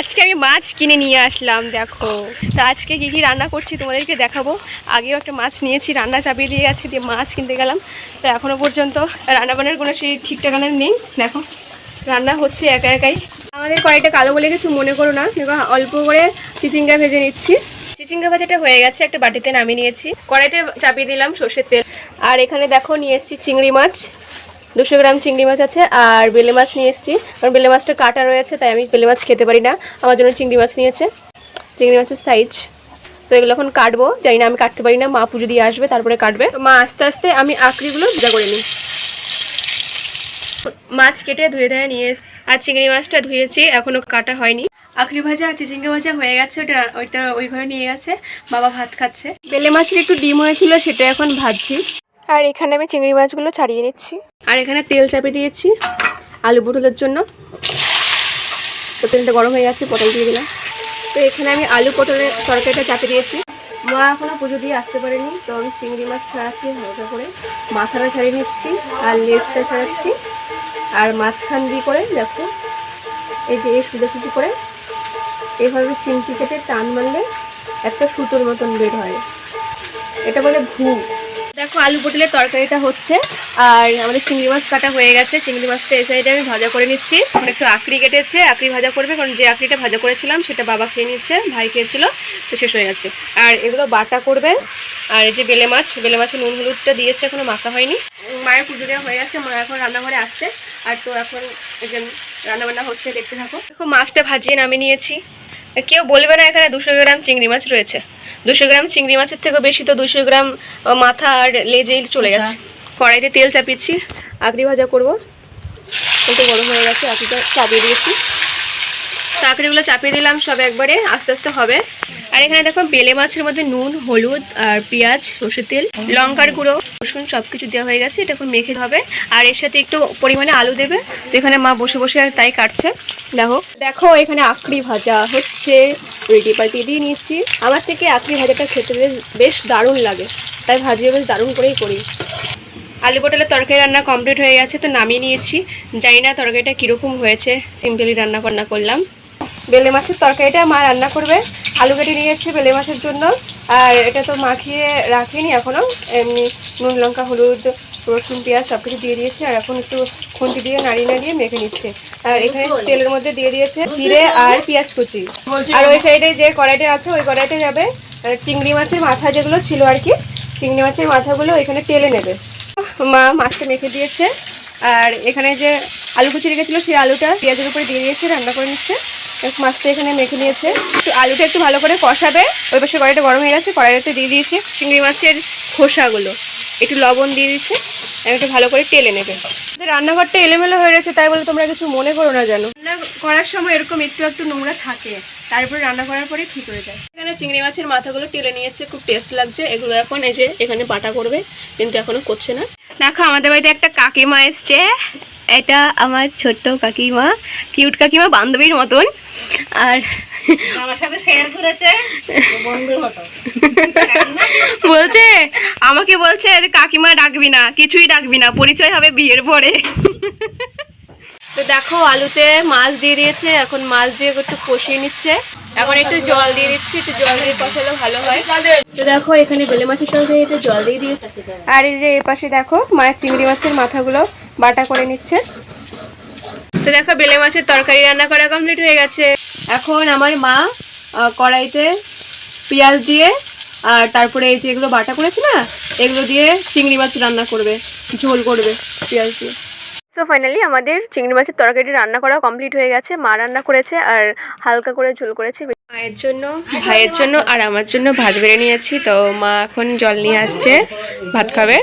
আজকে আমি মাছ কিনে নিয়ে আসলাম, দেখো। তো আজকে কী কী রান্না করছি তোমাদেরকে দেখাবো। আগেও একটা মাছ নিয়েছি, রান্না চাপিয়ে দিয়ে গেছি, দিয়ে মাছ কিনতে গেলাম। তো এখনও পর্যন্ত রান্নাবান্নার কোনো সেই ঠিকঠাক নেই। দেখো রান্না হচ্ছে একা একাই। আমাদের কড়াইটা কালো বলে কিছু মনে করো না, দেখো অল্প করে চিচিঙ্গা ভেজে নিচ্ছি। চিচিঙ্গা ভাজাটা হয়ে গেছে, একটা বাটিতে নামিয়ে নিয়েছি। কড়াইতে চাপিয়ে দিলাম সর্ষের তেল। আর এখানে দেখো নিয়ে এসেছি চিংড়ি মাছ, 200 গ্রাম চিংড়ি মাছ আছে। আর বেলে মাছ নিয়ে এসেছি, কারণ বেলে মাছটা কাটা রয়েছে, তাই আমি বেলে মাছ খেতে পারি না। আমার জন্য চিংড়ি মাছ নিয়েছে, চিংড়ি মাছের সাইজ। তো এগুলো এখন কাটবো, জানি না আমি কাটতে পারি না, মা পুজো দিয়ে আসবে তারপরে কাটবে। তো মা আস্তে আস্তে আমি আঁকড়িগুলো ভাজা করে নিই। মাছ কেটে ধুয়ে ধুয়ে নিয়ে এসেছি, আর চিংড়ি মাছটা ধুয়েছি, এখনও কাটা হয়নি। আঁকড়ি ভাজা আর চিচিঙ্গা ভাজা হয়ে গেছে, ওইটা ওই ঘরে নিয়ে গেছে, বাবা ভাত খাচ্ছে। বেলে মাছের একটু ডিম হয়েছিল, সেটা এখন ভাজছি। আর এখানে আমি চিংড়ি মাছগুলো ছাড়িয়ে নিচ্ছি। আর এখানে তেল চাপিয়ে দিয়েছি আলু পটলের জন্য। তো তেলটা গরম হয়ে গেছে, পটল দিয়ে দিলাম। তো এখানে আমি আলু পটলের তরকারিটা চাপিয়ে দিয়েছি। মা এখনও পুজো দিয়ে আসতে পারেনি, তো আমি চিংড়ি মাছ ছাড়াচ্ছি হালকা করে, মাথাটা ছাড়িয়ে নিচ্ছি আর লেজটা ছাড়াচ্ছি। আর মাঝখান দিয়ে করে দেখো এই যে এই সুতো সুতো করে এভাবে চিমটি কেটে টান মারলে একটা সুতোর মতন বের হয়, এটা বলে ভু। দেখো আলু পটলের তরকারিটা হচ্ছে, আর আমাদের চিংড়ি মাছ কাটা হয়ে গেছে। চিংড়ি মাছটা এই সাইডে আমি ভাজা করে নিচ্ছি। একটু আঁকড়ি কেটেছে, আঁকড়ি ভাজা করবে, কারণ যে আঁকড়িটা ভাজা করেছিলাম সেটা বাবা খেয়ে নিচ্ছে, ভাই খেয়েছিল, তো শেষ হয়ে গেছে। আর এগুলো বাটা করবে। আর এই যে বেলে মাছের নুন হলুদটা দিয়েছে, এখনো মাখা হয়নি। মায়ের পুজো দেওয়া হয়ে গেছে, মা এখন রান্নাঘরে আসছে। আর তো এখন এই যে রান্নাবান্না হচ্ছে, দেখতে থাকো। দেখো মাছটা ভাজিয়ে নামিয়ে নিয়েছি। কেউ বলবে না এখানে 200 গ্রাম চিংড়ি মাছ রয়েছে। 200 গ্রাম চিংড়ি মাছের থেকেও বেশি তো 200 গ্রাম মাথা আর লেজেই চলে গেছে। কড়াইতে তেল চাপিয়েছি, আঁকড়ি ভাজা করবো। একটু গরম হয়ে গেছে, আঁকড়িটা চাপিয়ে দিয়েছি। তো আঁকড়িগুলো চাপিয়ে দিলাম সব একবারে, আস্তে আস্তে হবে। আর এখানে দেখো বেলে মাছের মধ্যে নুন, হলুদ আর পেঁয়াজ, সর্ষের তেল, লঙ্কার গুঁড়ো, রসুন সব কিছু দেওয়া হয়ে গেছে। এটা এখন মেখে হবে। আর এর সাথে একটু পরিমাণে আলু দেবে। তো এখানে মা বসে বসে তাই কাটছে। দেখো এখানে আঁকড়ি ভাজা হচ্ছে, রেডি পাল্টিয়ে দিয়ে নিয়েছি। আমার থেকে আঁকড়ি ভাজাটা খেতে বেশ দারুণ লাগে, তাই ভাজিও বেশ দারুণ করেই করি। আলু পটলের তরকারি রান্না কমপ্লিট হয়ে গেছে, তো নামিয়ে নিয়েছি। জানি না তরকারিটা কীরকম হয়েছে, সিম্পলি রান্না করলাম। বেলে মাছের তরকারিটা মা রান্না করবে। আলু কেটে নিয়েছি বেলে মাছের জন্য। আর এটা তো মাখিয়ে রাখিনি এখনও, এমনি নুন, লঙ্কা, হলুদ, রসুন, পেঁয়াজ সব কিছু দিয়ে দিয়েছে। আর এখন একটু খুন্তি দিয়ে নাড়িয়ে মেখে নিচ্ছে। আর এখানে তেলের মধ্যে দিয়ে দিয়েছে জিরে আর পেঁয়াজ কুচি। আর ওই সাইডে যে কড়াইটা আছে, ওই কড়াইতে যাবে চিংড়ি মাছের মাথা যেগুলো ছিল আর কি, চিংড়ি মাছের মাথাগুলো এখানে তেলে নেবে। মা মাছটা মেখে দিয়েছে। আর এখানে যে আলু কুচি রেখেছিল, সেই আলুটা পেঁয়াজের উপরে দিয়ে দিয়েছে, রান্না করে নিচ্ছে। মাছটা এখানে মেখে নিয়েছে। তো আলুটা একটু ভালো করে কষাবে। ওই পাশে কড়াইটা গরম হয়ে গেছে, কড়াইতে দিয়ে দিয়েছে চিংড়ি মাছের খোসাগুলো, একটু লবণ দিয়ে দিচ্ছে, একটু ভালো করে তেলে নেবে। রান্নাঘরটা এলোমেলো হয়ে গেছে, তাই বলে তোমরা কিছু মনে করো না যেন। রান্না করার সময় এরকম একটু নোংরা থাকে, তারপরে রান্না করার পরে ঠিক হয়ে যায়। এখানে চিংড়ি মাছের মাথাগুলো তেলে নিয়েছে, খুব টেস্ট লাগছে। এগুলো এখন এই যে এখানে বাটা করবে, কিন্তু এখনো করছে না। দেখো আমাদের বাড়িতে একটা কাকিমা এসছে, এটা আমার ছোট্ট কাকিমা, কিউট কাকিমা, বান্ধবীর মতন। আর আমার সাথে শেয়ার করেছে বন্ধুর মতো। বলছে আমাকে বলছে কাকিমা ডাকবি না, কিছুই ডাকবি না, পরিচয় হবে বিয়ের পরে। তো দেখো আলুতে মাছ দিয়ে দিয়েছে, এখন মাছ দিয়ে একটু কষিয়ে নিচ্ছে। এখন একটু জল দিয়ে দিচ্ছি, একটু জল দিয়ে কষালে ভালো হয়। তো দেখো এখানে বেলে মাছের সঙ্গে একটু জল দিয়ে দিয়েছে। আর এই যে এর পাশে দেখো মায়ের চিংড়ি মাছের মাথাগুলো বাটা করে নিচ্ছে। তো দেখো বেলে মাছের তরকারি রান্না করা কমপ্লিট হয়ে গেছে। এখন আমার মা কড়াইতে পেঁয়াজ দিয়ে, আর তারপরে এই যে এগুলো বাটা করেছে না, এগুলো দিয়ে চিংড়ি মাছ রান্না করবে, ঝোল করবে পেঁয়াজ দিয়ে। সো ফাইনালি আমাদের চিংড়ি মাছের তরকারিটি রান্না করা কমপ্লিট হয়ে গেছে। মা রান্না করেছে আর হালকা করে ঝোল করেছে। মায়ের জন্য, ভাইয়ের জন্য আর আমার জন্য ভাত বেড়ে নিয়েছি। তো মা এখন জল নিয়ে আসছে, ভাত খাবে।